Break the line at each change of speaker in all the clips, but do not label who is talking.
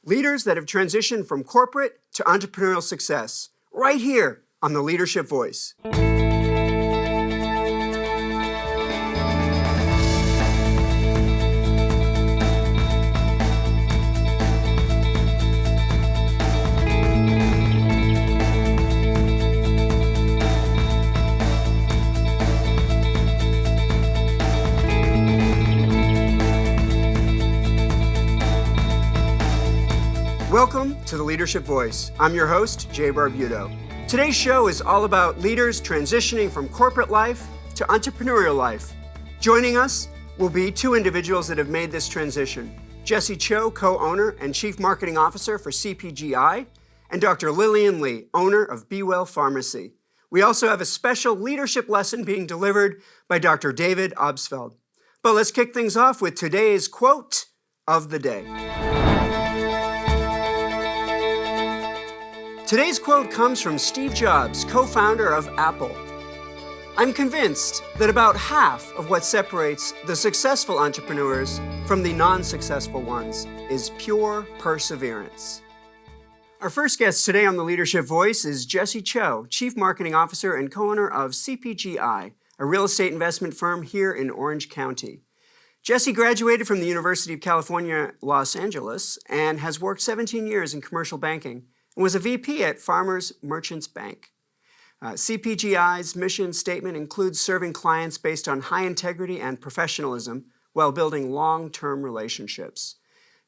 leaders that have transitioned from corporate to entrepreneurial success, right here on the Leadership Voice. Welcome to the Leadership Voice. I'm your host, Jay Barbuto. Today's show is all about leaders transitioning from corporate life to entrepreneurial life. Joining us will be two individuals that have made this transition. Jesse Cho, co-owner and chief marketing officer for CPGI, and Dr. Lillian Lee, owner of Be Well Pharmacy. We also have a special leadership lesson being delivered by Dr. David Obsfeld. But let's kick things off with today's quote of the day. Today's quote comes from Steve Jobs, co-founder of Apple. I'm convinced that about half of what separates the successful entrepreneurs from the non-successful ones is pure perseverance. Our first guest today on the Leadership Voice is Jesse Cho, Chief Marketing Officer and co-owner of CPGI, a real estate investment firm here in Orange County. Jesse graduated from the University of California, Los Angeles, and has worked 17 years in commercial banking, and was a VP at Farmers Merchants Bank. CPGI's mission statement includes serving clients based on high integrity and professionalism while building long-term relationships.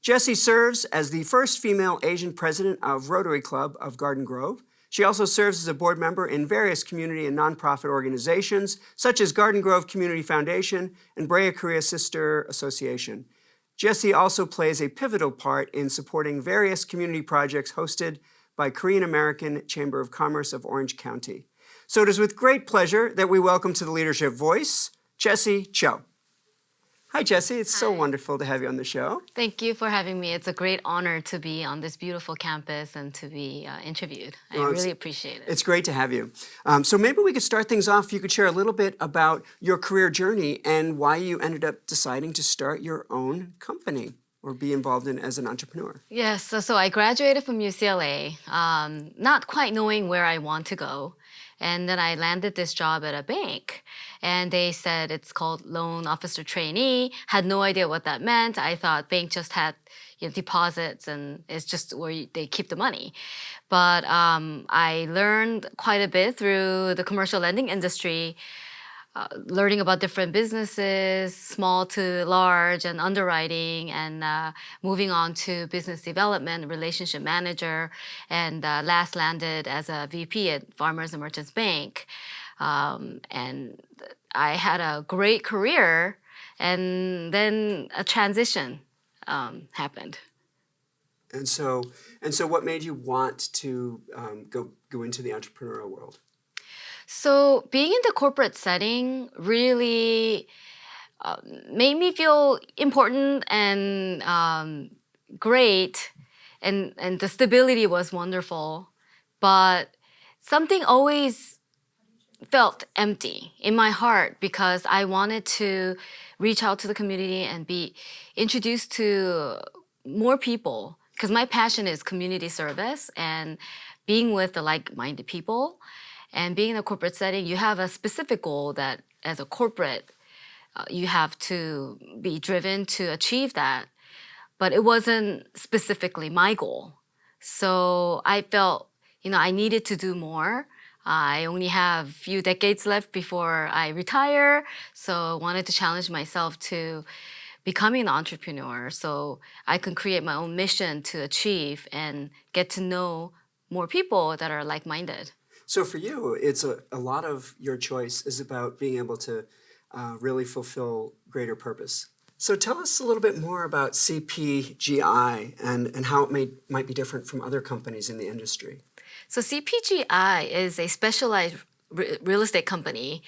Jessie serves as the first female Asian president of Rotary Club of Garden Grove. She also serves as a board member in various community and nonprofit organizations, such as Garden Grove Community Foundation and Brea Korea Sister Association. Jessie also plays a pivotal part in supporting various community projects hosted by Korean American Chamber of Commerce of Orange County. So it is with great pleasure that we welcome to the Leadership Voice, Jesse Cho. Hi, Jesse. It's so wonderful to have you on the show.
Thank you for having me. It's a great honor to be on this beautiful campus and to be interviewed. I really appreciate it.
It's great to have you. So maybe we could start things off. You could share a little bit about your career journey and why you ended up deciding to start your own company or be involved in as an entrepreneur.
Yes, so I graduated from UCLA, not quite knowing where I want to go. And then I landed this job at a bank. And they said it's called loan officer trainee. Had no idea what that meant. I thought bank just had deposits and it's just where they keep the money. But I learned quite a bit through the commercial lending industry, learning about different businesses, small to large, and underwriting, and moving on to business development, relationship manager, and last landed as a VP at Farmers and Merchants Bank. And I had a great career, and then a transition happened.
And so what made you want to go into the entrepreneurial world?
So being in the corporate setting really made me feel important and great, and the stability was wonderful. But something always felt empty in my heart because I wanted to reach out to the community and be introduced to more people, because my passion is community service and being with the like-minded people. And being in a corporate setting, you have a specific goal that as a corporate, you have to be driven to achieve that. But it wasn't specifically my goal. So I felt, I needed to do more. I only have a few decades left before I retire. So I wanted to challenge myself to becoming an entrepreneur so I can create my own mission to achieve and get to know more people that are like-minded.
So for you, it's a lot of your choice is about being able to really fulfill greater purpose. So tell us a little bit more about CPGI and how it might be different from other companies in the industry.
So CPGI is a specialized real estate company.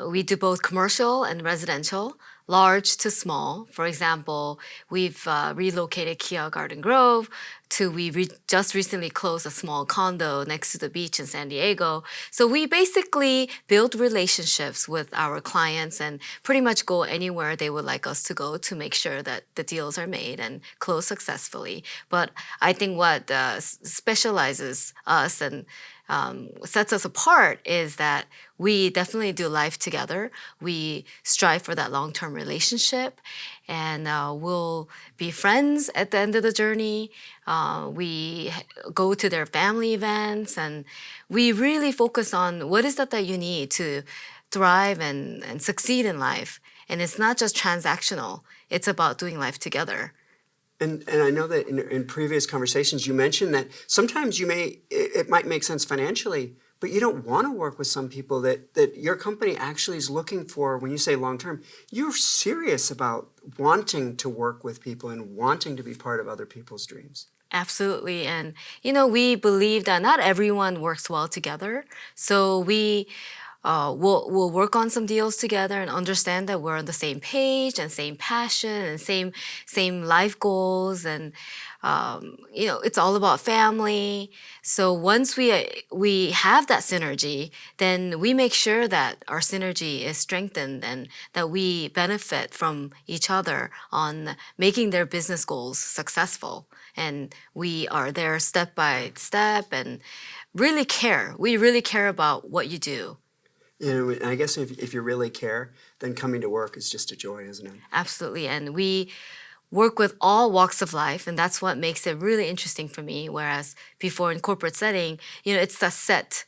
We do both commercial and residential. large to small. For example, we've relocated Kia Garden Grove to just recently closed a small condo next to the beach in San Diego. So we basically build relationships with our clients and pretty much go anywhere they would like us to go to make sure that the deals are made and closed successfully. But I think what specializes us and sets us apart is that we definitely do life together. We strive for that long-term relationship, and we'll be friends at the end of the journey. Go to their family events, and we really focus on what is that you need to thrive and succeed in life. And it's not just transactional. It's about doing life together.
And I know that in previous conversations you mentioned that sometimes it might make sense financially, but you don't want to work with some people that your company actually is looking for. When you say long term, you're serious about wanting to work with people and wanting to be part of other people's dreams.
Absolutely. And, we believe that not everyone works well together. So we'll work on some deals together and understand that we're on the same page and same passion and same life goals. And, it's all about family. So once we have that synergy, then we make sure that our synergy is strengthened and that we benefit from each other on making their business goals successful. And we are there step by step and really care. We really care about what you do.
I guess if you really care, then coming to work is just a joy, isn't it?
Absolutely. And we work with all walks of life, and that's what makes it really interesting for me. Whereas before in corporate setting, it's the set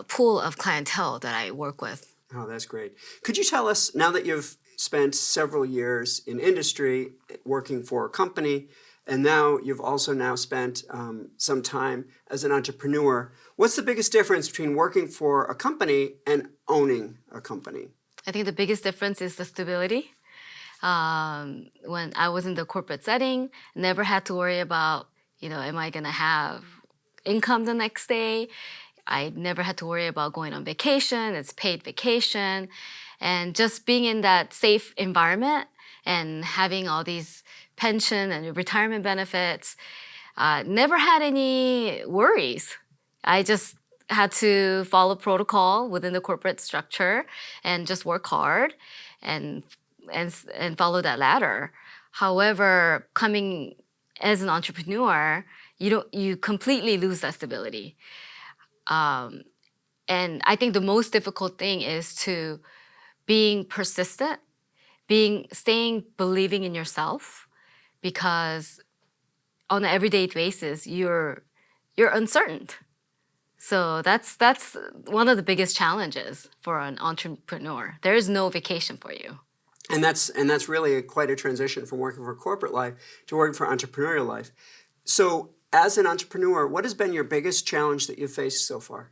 pool of clientele that I work with.
Oh, that's great. Could you tell us, now that you've spent several years in industry working for a company, and now you've also now spent some time as an entrepreneur, what's the biggest difference between working for a company and owning a company?
I think the biggest difference is the stability. When I was in the corporate setting, never had to worry about, am I going to have income the next day? I never had to worry about going on vacation. It's paid vacation. And just being in that safe environment and having all these pension and retirement benefits, never had any worries. I just had to follow protocol within the corporate structure and just work hard and follow that ladder. However, coming as an entrepreneur, you completely lose that stability. And I think the most difficult thing is to being persistent, staying believing in yourself, because on an everyday basis you're uncertain. So that's one of the biggest challenges for an entrepreneur. There is no vacation for you.
And that's really quite a transition from working for corporate life to working for entrepreneurial life. So as an entrepreneur, what has been your biggest challenge that you've faced so far?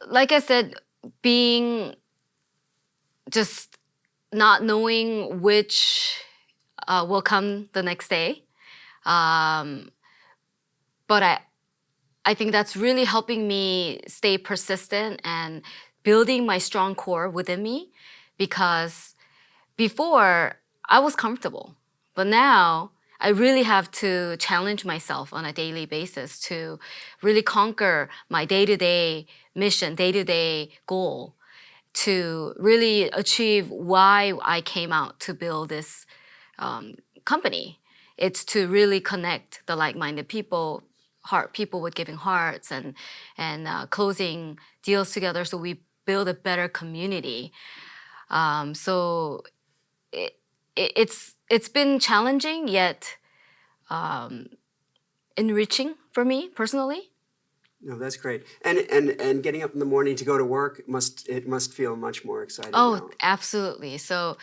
Like I said, being just not knowing which will come the next day. But I think that's really helping me stay persistent and building my strong core within me, because before I was comfortable, but now I really have to challenge myself on a daily basis to really conquer my day-to-day mission, day-to-day goal, to really achieve why I came out to build this company. It's to really connect the like-minded people with giving hearts and closing deals together, so we build a better community. So it's been challenging yet enriching for me personally.
No, that's great. And getting up in the morning to go to work, it must feel much more exciting
Oh,
now.
absolutely. So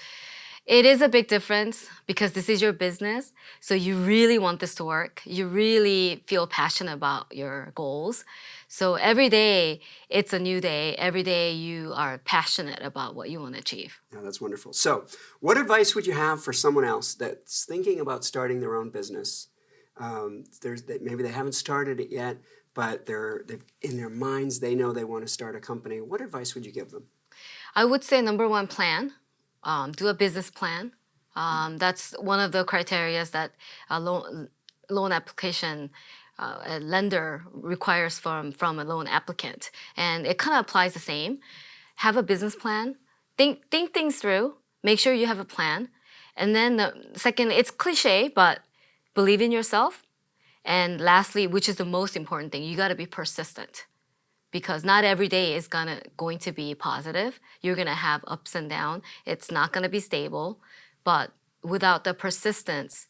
it is a big difference because this is your business. So you really want this to work. You really feel passionate about your goals. So every day, it's a new day. Every day you are passionate about what you want to achieve.
Yeah, that's wonderful. So what advice would you have for someone else that's thinking about starting their own business? Maybe they haven't started it yet, but they're in their minds, they know they want to start a company. What advice would you give them?
I would say number one, plan. Do a business plan. That's one of the criteria that a loan application a lender requires from a loan applicant. And it kind of applies the same. Have a business plan. Think things through. Make sure you have a plan. And then the second, it's cliche, but believe in yourself. And lastly, which is the most important thing, you got to be persistent. Because not every day is going to be positive. You're going to have ups and downs. It's not going to be stable. But without the persistence,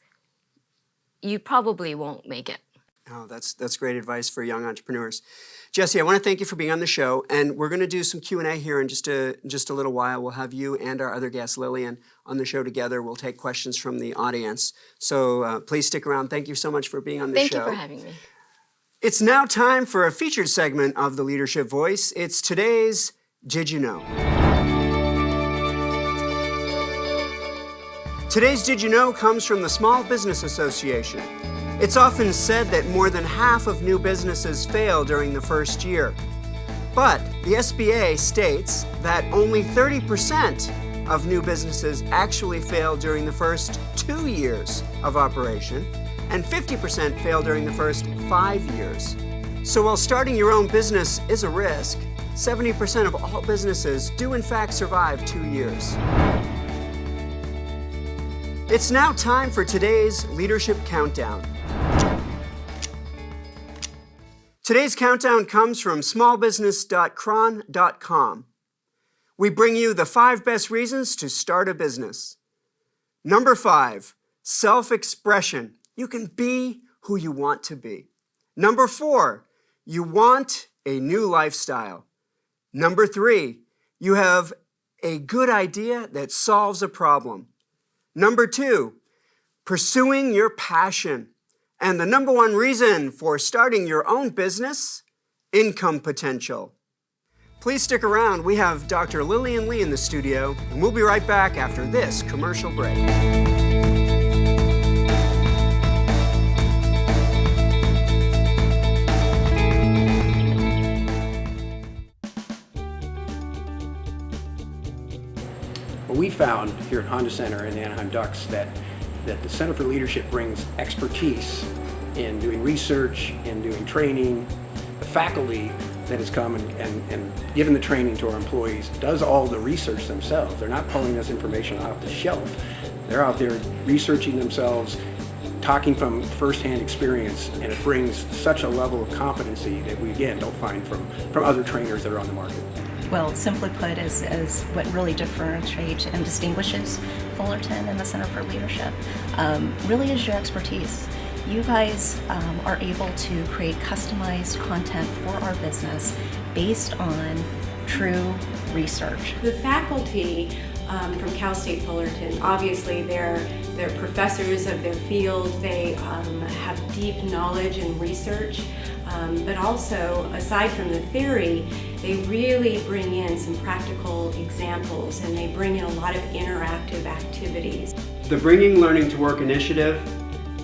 you probably won't make it.
Oh, that's great advice for young entrepreneurs. Jesse, I want to thank you for being on the show, and we're going to do some Q&A here in just a little while. We'll have you and our other guest, Lillian, on the show together. We'll take questions from the audience. So please stick around. Thank you so much for being on the show.
Thank you for having me.
It's now time for a featured segment of the Leadership Voice. It's today's Did You Know? Today's Did You Know comes from the Small Business Association. It's often said that more than half of new businesses fail during the first year. But the SBA states that only 30% of new businesses actually fail during the first 2 years of operation, and 50% fail during the first 5 years. So while starting your own business is a risk, 70% of all businesses do in fact survive 2 years. It's now time for today's Leadership Countdown. Today's countdown comes from smallbusiness.cron.com. We bring you the 5 best reasons to start a business. Number 5, self-expression. You can be who you want to be. Number 4, you want a new lifestyle. Number 3, you have a good idea that solves a problem. Number 2, pursuing your passion. And the number 1 reason for starting your own business, income potential. Please stick around. We have Dr. Lillian Lee in the studio, and we'll be right back after this commercial break.
Well, we found here at Honda Center and the Anaheim Ducks that the Center for Leadership brings expertise in doing research, in doing training. The faculty that has come and given the training to our employees does all the research themselves. They're not pulling this information off the shelf. They're out there researching themselves, talking from firsthand experience, and it brings such a level of competency that we, again, don't find from other trainers that are on the market.
Well, simply put, is what really differentiates and distinguishes Fullerton and the Center for Leadership really is your expertise. You guys are able to create customized content for our business based on true research.
The faculty from Cal State Fullerton, obviously they're professors of their field. They have deep knowledge and research, but also, aside from the theory, they really bring in some practical examples, and they bring in a lot of interactive activities.
The Bringing Learning to Work initiative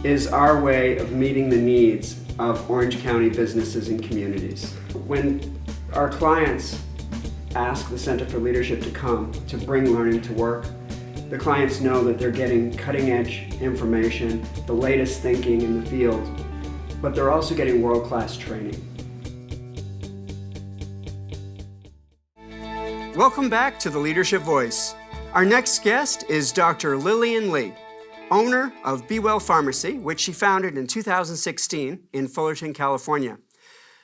is our way of meeting the needs of Orange County businesses and communities. When our clients ask the Center for Leadership to come to bring learning to work, the clients know that they're getting cutting-edge information, the latest thinking in the field, but they're also getting world-class training. Welcome back to the Leadership Voice. Our next guest is Dr. Lillian Lee, owner of Be Well Pharmacy, which she founded in 2016 in Fullerton, California.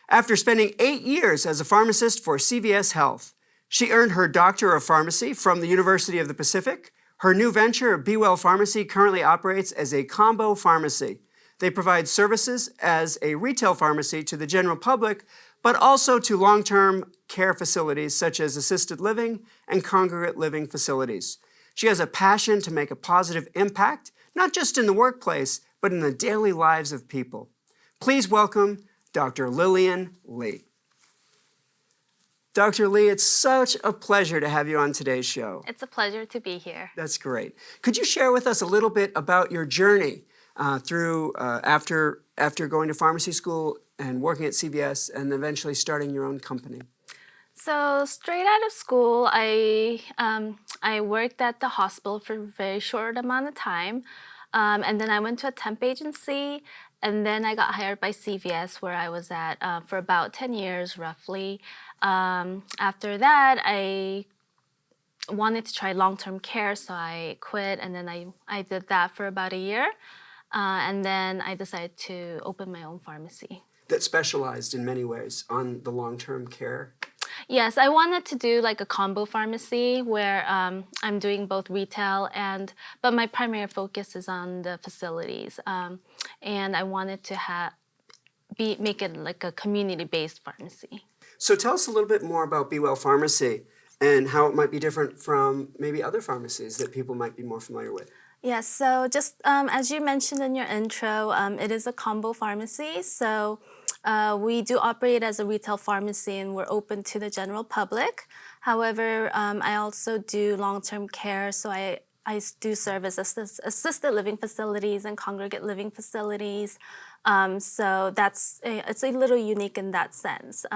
After spending 8 years as a pharmacist for CVS Health, she earned her Doctor of Pharmacy from the University of the Pacific. Her new venture, Be Well Pharmacy, currently operates as a combo pharmacy. They provide services as a retail pharmacy to the general public, but also to long-term care facilities such as assisted living and congregate living facilities. She has a passion to make a positive impact, not just in the workplace, but in the daily lives of people. Please welcome Dr. Lillian Lee. Dr. Lee, it's such a pleasure to have you on today's show.
It's a pleasure to be here.
That's great. Could you share with us a little bit about your journey after going to pharmacy school and working at CVS and eventually starting your own company?
So straight out of school, I worked at the hospital for a very short amount of time, and then I went to a temp agency, and then I got hired by CVS, where I was at for about 10 years, roughly. After that, I wanted to try long-term care, so I quit, and then I did that for about a year, and then I decided to open my own pharmacy.
That specialized in many ways on the long-term care.
Yes, I wanted to do like a combo pharmacy where I'm doing both retail but my primary focus is on the facilities, and I wanted to make it like a community-based pharmacy.
So tell us a little bit more about Be Well Pharmacy and how it might be different from maybe other pharmacies that people might be more familiar with.
Yes, so just as you mentioned in your intro, it is a combo pharmacy. So we do operate as a retail pharmacy and we're open to the general public. However, I also do long-term care, so I do service assisted living facilities and congregate living facilities. So it's a little unique in that sense.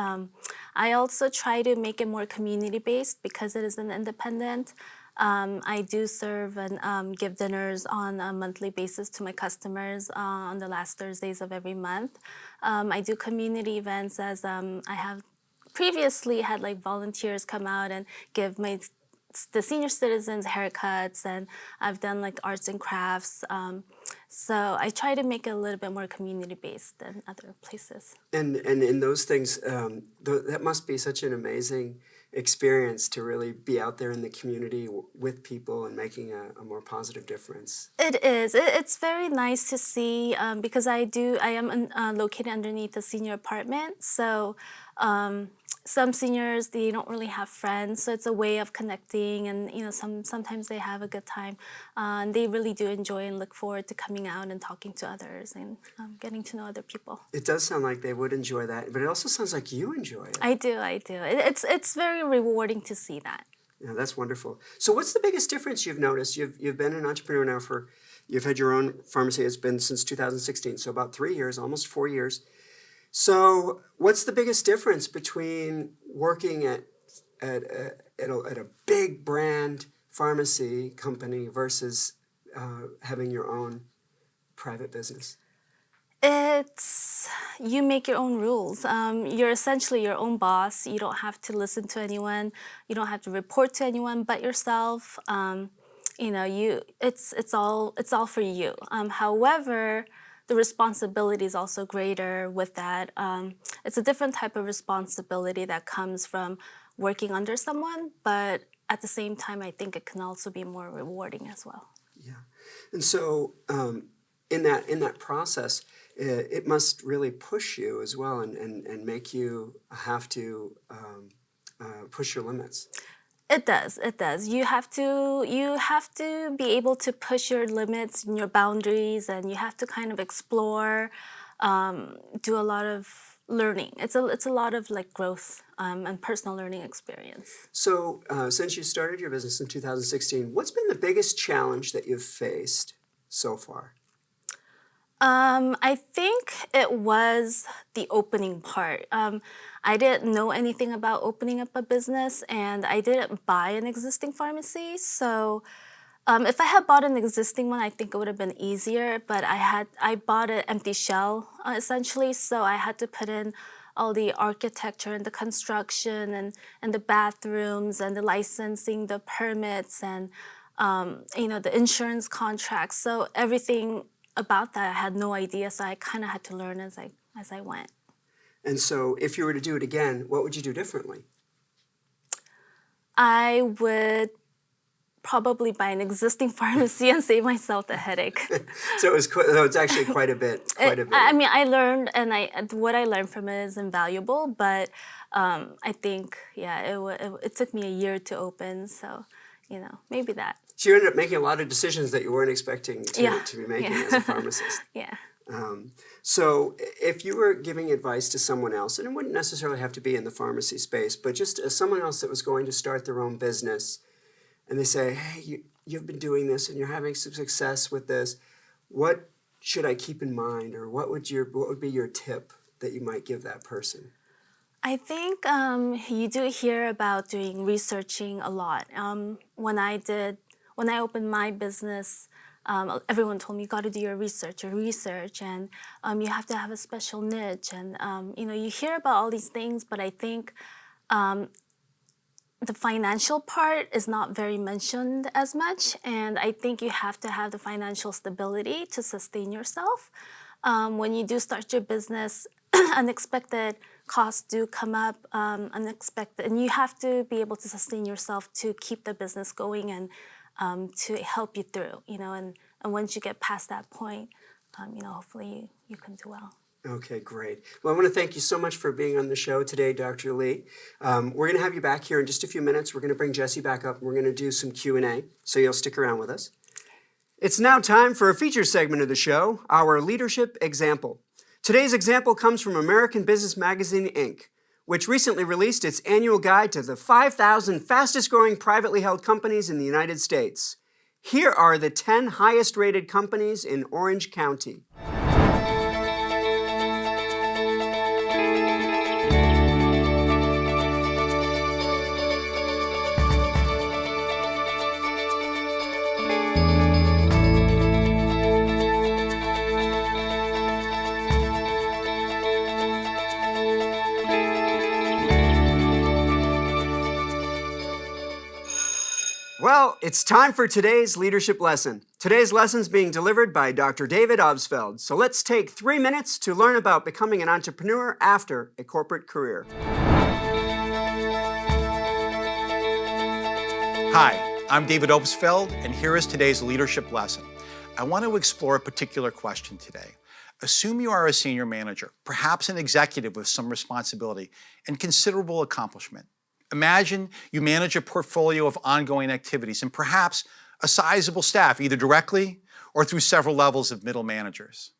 I also try to make it more community-based because it is an independent. I do serve and give dinners on a monthly basis to my customers on the last Thursdays of every month. I do community events as I have previously had like volunteers come out and give the senior citizens haircuts, and I've done like arts and crafts. So I try to make it a little bit more community-based than other places.
And in those things, that must be such an amazing experience to really be out there in the community with people and making a more positive difference.
It is. It's very nice to see because I am located underneath a senior apartment. So some seniors, they don't really have friends, so it's a way of connecting, and sometimes they have a good time. And they really do enjoy and look forward to coming out and talking to others and getting to know other people.
It does sound like they would enjoy that, but it also sounds like you enjoy it.
I do. It's very rewarding to see that.
Yeah, that's wonderful. So what's the biggest difference you've noticed? You've been an entrepreneur now you've had your own pharmacy. It's been since 2016, so about 3 years, almost 4 years. So what's the biggest difference between working at a big brand pharmacy company versus having your own private business?
You make your own rules. You're essentially your own boss. You don't have to listen to anyone. You don't have to report to anyone but yourself. It's all for you. However, the responsibility is also greater with that. It's a different type of responsibility that comes from working under someone, but at the same time, I think it can also be more rewarding as well.
Yeah, and so in that process, it must really push you as well and make you have to push your limits.
It does. You have to be able to push your limits and your boundaries, and you have to kind of explore, do a lot of learning. It's a lot of like growth and personal learning experience.
So since you started your business in 2016, what's been the biggest challenge that you've faced so far?
I think it was the opening part. I didn't know anything about opening up a business, and I didn't buy an existing pharmacy. So if I had bought an existing one, I think it would have been easier, but I bought an empty shell, essentially, so I had to put in all the architecture and the construction and the bathrooms and the licensing, the permits, and the insurance contracts. So everything about that I had no idea, so I kind of had to learn as I went.
And so if you were to do it again, what would you do differently?
I would probably buy an existing pharmacy and save myself the headache.
So it's actually quite a bit.
I mean, I learned, and what I learned from it is invaluable, but I think, it took me a year to open, so, maybe that.
So you ended up making a lot of decisions that you weren't expecting to be making as a pharmacist.
Yeah.
So if you were giving advice to someone else, and it wouldn't necessarily have to be in the pharmacy space, but just as someone else that was going to start their own business, and they say, hey, you've been doing this and you're having some success with this, what should I keep in mind, or what would be your tip that you might give that person?
I think you do hear about doing researching a lot. When I opened my business, everyone told me you got to do your research, and you have to have a special niche, and you hear about all these things, but I think the financial part is not very mentioned as much, and I think you have to have the financial stability to sustain yourself. When you do start your business, unexpected costs do come up, and you have to be able to sustain yourself to keep the business going and to help you through, and once you get past that point, hopefully you can do well.
Okay, great. Well, I want to thank you so much for being on the show today, Dr. Lee. We're going to have you back here in just a few minutes. We're going to bring Jesse back up, and we're going to do some Q&A, so you'll stick around with us. It's now time for a feature segment of the show, our Leadership Example. Today's example comes from American Business Magazine, Inc., which recently released its annual guide to the 5,000 fastest-growing privately held companies in the United States. Here are the 10 highest-rated companies in Orange County. Well, it's time for today's leadership lesson. Today's lesson is being delivered by Dr. David Obsfeld. So let's take 3 minutes to learn about becoming an entrepreneur after a corporate career.
Hi, I'm David Obsfeld, and here is today's leadership lesson. I want to explore a particular question today. Assume you are a senior manager, perhaps an executive with some responsibility and considerable accomplishment. Imagine you manage a portfolio of ongoing activities and perhaps a sizable staff, either directly or through several levels of middle managers.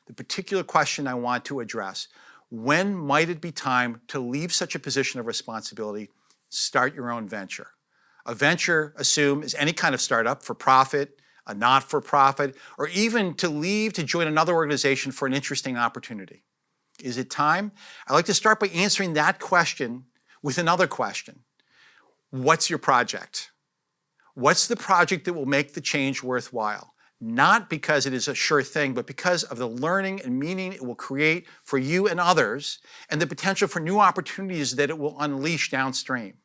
The particular question I want to address: when might it be time to leave such a position of responsibility, start your own venture? A venture, assume, is any kind of startup, for profit, a not-for-profit, or even to leave to join another organization for an interesting opportunity. Is it time? I'd like to start by answering that question with another question. What's your project? What's the project that will make the change worthwhile? Not because it is a sure thing, but because of the learning and meaning it will create for you and others, and the potential for new opportunities that it will unleash downstream.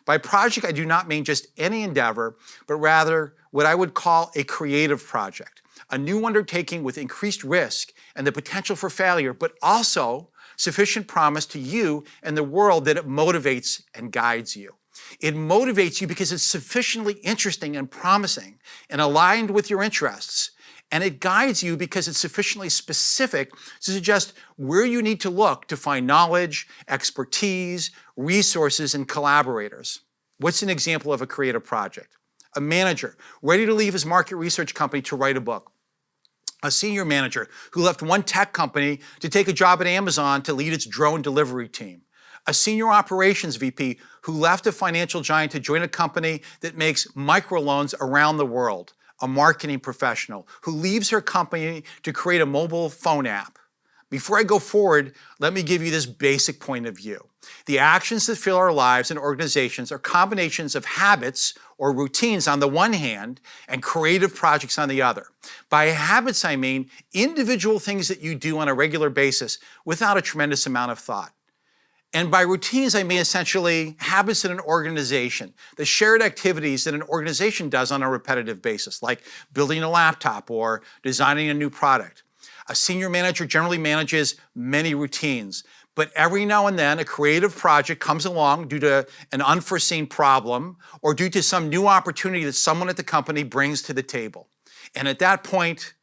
By project, I do not mean just any endeavor, but rather what I would call a creative project, a new undertaking with increased risk and the potential for failure, but also sufficient promise to you and the world that it motivates and guides you. It motivates you because it's sufficiently interesting and promising and aligned with your interests. And it guides you because it's sufficiently specific to suggest where you need to look to find knowledge, expertise, resources, and collaborators. What's an example of a creative project? A manager ready to leave his market research company to write a book. A senior manager who left one tech company to take a job at Amazon to lead its drone delivery team. A senior operations VP who left a financial giant to join a company that makes microloans around the world. A marketing professional who leaves her company to create a mobile phone app. Before I go forward, let me give you this basic point of view. The actions that fill our lives and organizations are combinations of habits or routines on the one hand and creative projects on the other. By habits, I mean individual things that you do on a regular basis without a tremendous amount of thought. And by routines, I mean essentially habits in an organization, the shared activities that an organization does on a repetitive basis, like building a laptop or designing a new product. A senior manager generally manages many routines, but every now and then a creative project comes along due to an unforeseen problem or due to some new opportunity that someone at the company brings to the table. And at that point,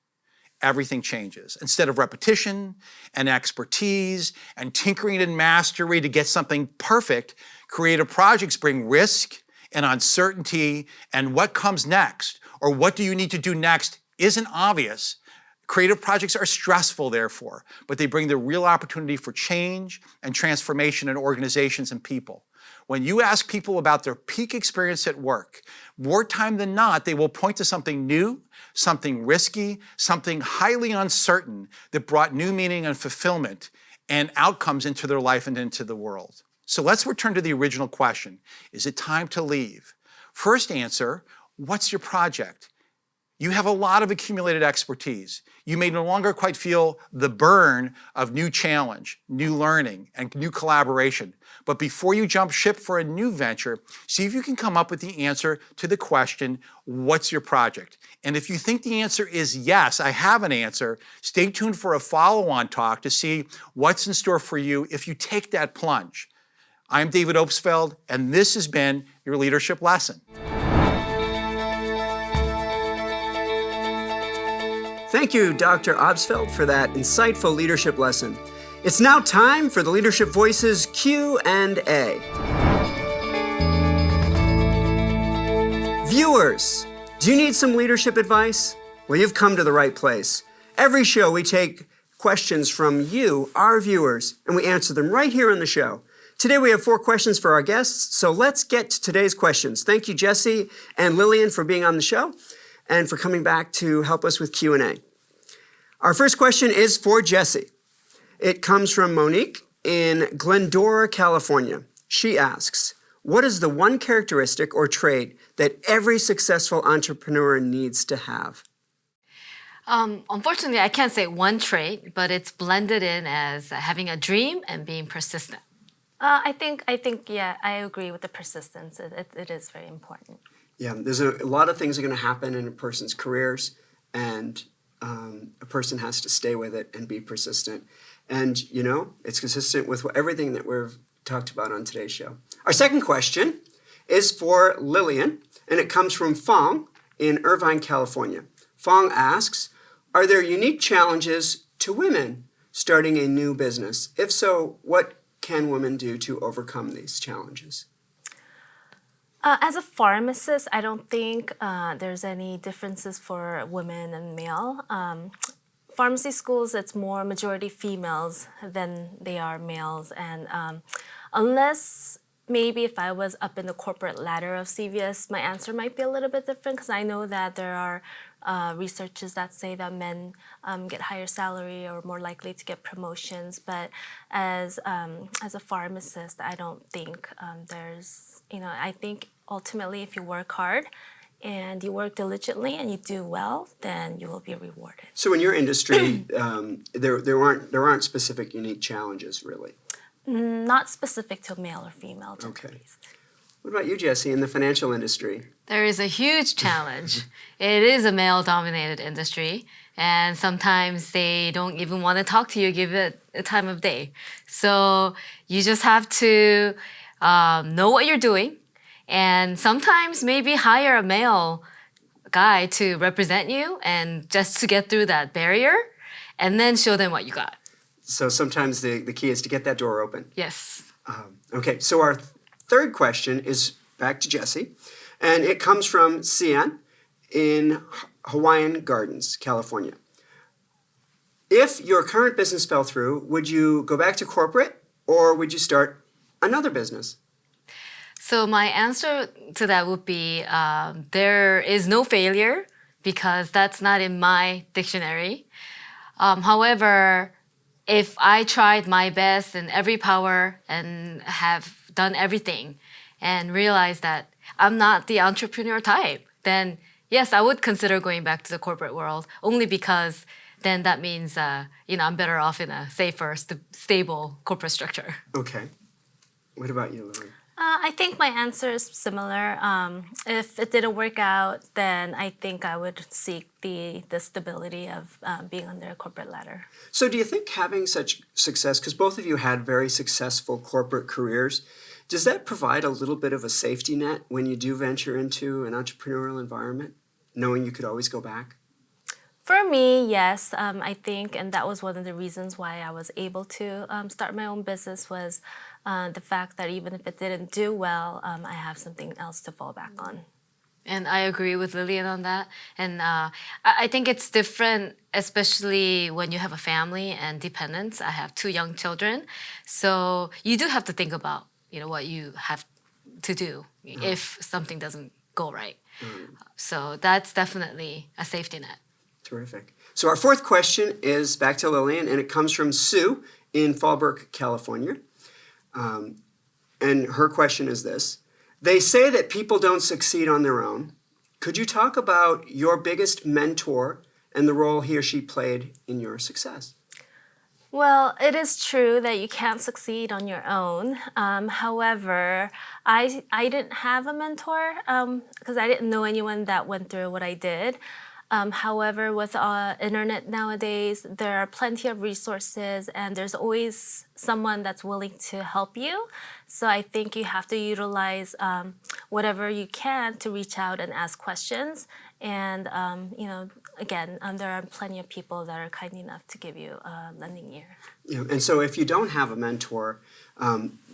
everything changes. Instead of repetition and expertise and tinkering and mastery to get something perfect, creative projects bring risk and uncertainty, and what comes next or what do you need to do next isn't obvious. Creative projects are stressful, therefore, but they bring the real opportunity for change and transformation in organizations and people. When you ask people about their peak experience at work, more time than not, they will point to something new, something risky, something highly uncertain that brought new meaning and fulfillment. and outcomes into their life and into the world. So let's return to the original question. Is it time to leave? First answer, what's your project? You have a lot of accumulated expertise. You may no longer quite feel the burn of new challenge, new learning, and new collaboration. But before you jump ship for a new venture, see if you can come up with the answer to the question, what's your project? And if you think the answer is yes, I have an answer, stay tuned for a follow-on talk to see what's in store for you if you take that plunge. I'm David Opsfeld, and this has been your leadership lesson.
Thank you, Dr. Opsfeld, for that insightful leadership lesson. It's now time for the Leadership Voices Q&A. Viewers, do you need some leadership advice? Well, you've come to the right place. Every show we take questions from you, our viewers, and we answer them right here on the show. Today we have 4 questions for our guests, so let's get to today's questions. Thank you, Jesse and Lillian, for being on the show and for coming back to help us with Q&A. Our first question is for Jesse. It comes from Monique in Glendora, California. She asks, what is the one characteristic or trait that every successful entrepreneur needs to have?
Unfortunately, I can't say one trait, but it's blended in as having a dream and being persistent.
I think, yeah, I agree with the persistence. It is very important.
Yeah, there's a lot of things that are going to happen in a person's careers, and a person has to stay with it and be persistent. And, you know, it's consistent with everything that we've talked about on today's show. Our second question is for Lillian, and it comes from Fong in Irvine, California. Fong asks, are there unique challenges to women starting a new business? If so, what can women do to overcome these challenges?
As a pharmacist, I don't think there's any differences for women and male. Pharmacy schools, it's more majority females than they are males. And unless maybe if I was up in the corporate ladder of CVS, my answer might be a little bit different because I know that there are researches that say that men get higher salary or more likely to get promotions. But as a pharmacist, I don't think there's, I think ultimately if you work hard and you work diligently and you do well, then you will be rewarded.
So in your industry, there aren't specific unique challenges, really?
Not specific to male or female, to
Okay.
at least.
What about you, Jesse, in the financial industry?
There is a huge challenge. It is a male-dominated industry, and sometimes they don't even want to talk to you, give it a time of day. So you just have to know what you're doing, and sometimes maybe hire a male guy to represent you and just to get through that barrier, and then show them what you got.
So sometimes the key is to get that door open.
Yes.
Okay, so our third question is back to Jesse, and it comes from Sian in Hawaiian Gardens, California. If your current business fell through, would you go back to corporate or would you start another business?
So my answer to that would be there is no failure because that's not in my dictionary. However, if I tried my best in every power and have done everything and realized that I'm not the entrepreneur type, then yes, I would consider going back to the corporate world only because then that means I'm better off in a safer, stable corporate structure.
Okay. What about you, Lily?
I think my answer is similar. If it didn't work out, then I think I would seek the stability of being under a corporate ladder.
So do you think having such success, because both of you had very successful corporate careers, does that provide a little bit of a safety net when you do venture into an entrepreneurial environment, knowing you could always go back?
For me, yes, I think, and that was one of the reasons why I was able to start my own business was the fact that even if it didn't do well, I have something else to fall back on.
And I agree with Lillian on that. And I think it's different, especially when you have a family and dependents. I have 2 young children. So you do have to think about, what you have to do if something doesn't go right. So that's definitely a safety net.
Terrific. So our fourth question is back to Lillian, and it comes from Sue in Fallbrook, California. And her question is this. They say that people don't succeed on their own. Could you talk about your biggest mentor and the role he or she played in your success?
Well, it is true that you can't succeed on your own. However, I didn't have a mentor because I didn't know anyone that went through what I did. However, with internet nowadays, there are plenty of resources and there's always someone that's willing to help you. So I think you have to utilize whatever you can to reach out and ask questions. And, again, there are plenty of people that are kind enough to give you a lending ear.
Yeah, and so if you don't have a mentor,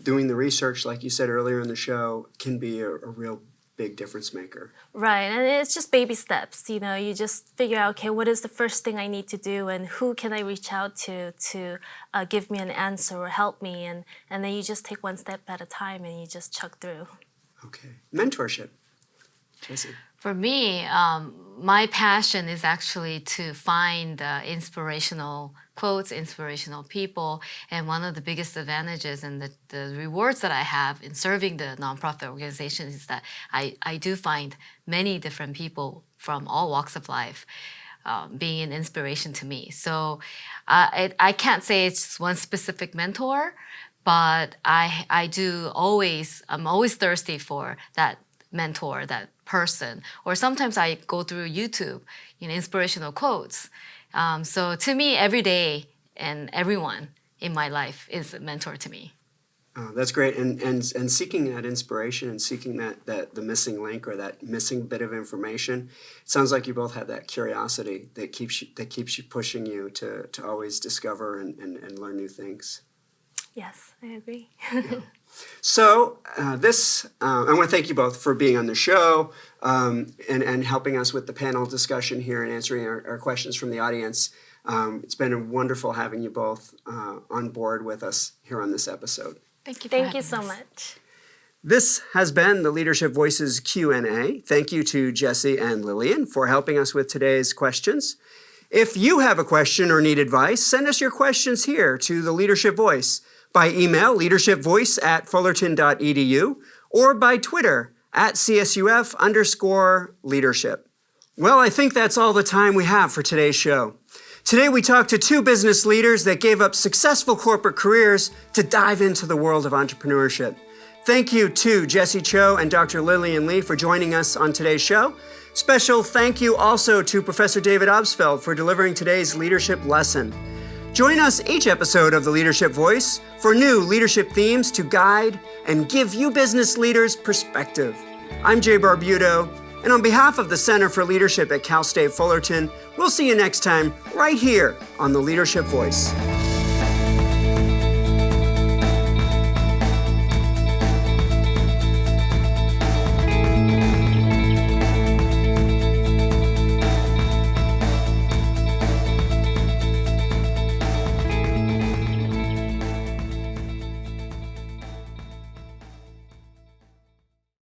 doing the research, like you said earlier in the show, can be a real big difference maker.
Right, and it's just baby steps. You just figure out, okay, what is the first thing I need to do, and who can I reach out to give me an answer or help me, and then you just take one step at a time and you just chug through.
Okay, mentorship. Jesse.
For me, my passion is actually to find inspirational quotes, inspirational people, and one of the biggest advantages and the rewards that I have in serving the nonprofit organization is that I do find many different people from all walks of life being an inspiration to me. So I can't say it's one specific mentor, but I'm always thirsty for that mentor, that person. Or sometimes I go through YouTube, inspirational quotes. So to me, every day and everyone in my life is a mentor to me.
That's great, and seeking that inspiration and seeking that the missing link or that missing bit of information. It sounds like you both have that curiosity that keeps you pushing you to always discover and learn new things.
Yes, I agree.
Yeah. So I want to thank you both for being on the show and helping us with the panel discussion here and answering our questions from the audience. It's been wonderful having you both on board with us here on this episode.
Thank you.
Thank you so much.
This has been the Leadership Voices Q&A. Thank you to Jesse and Lillian for helping us with today's questions. If you have a question or need advice, send us your questions here to the Leadership Voice by email, leadershipvoice@fullerton.edu, or by Twitter @CSUF_leadership. Well, I think that's all the time we have for today's show. Today we talked to two business leaders that gave up successful corporate careers to dive into the world of entrepreneurship. Thank you to Jesse Cho and Dr. Lillian Lee for joining us on today's show. Special thank you also to Professor David Obsfeld for delivering today's leadership lesson. Join us each episode of the Leadership Voice for new leadership themes to guide and give you business leaders perspective. I'm Jay Barbuto, and on behalf of the Center for Leadership at Cal State Fullerton, we'll see you next time right here on the Leadership Voice.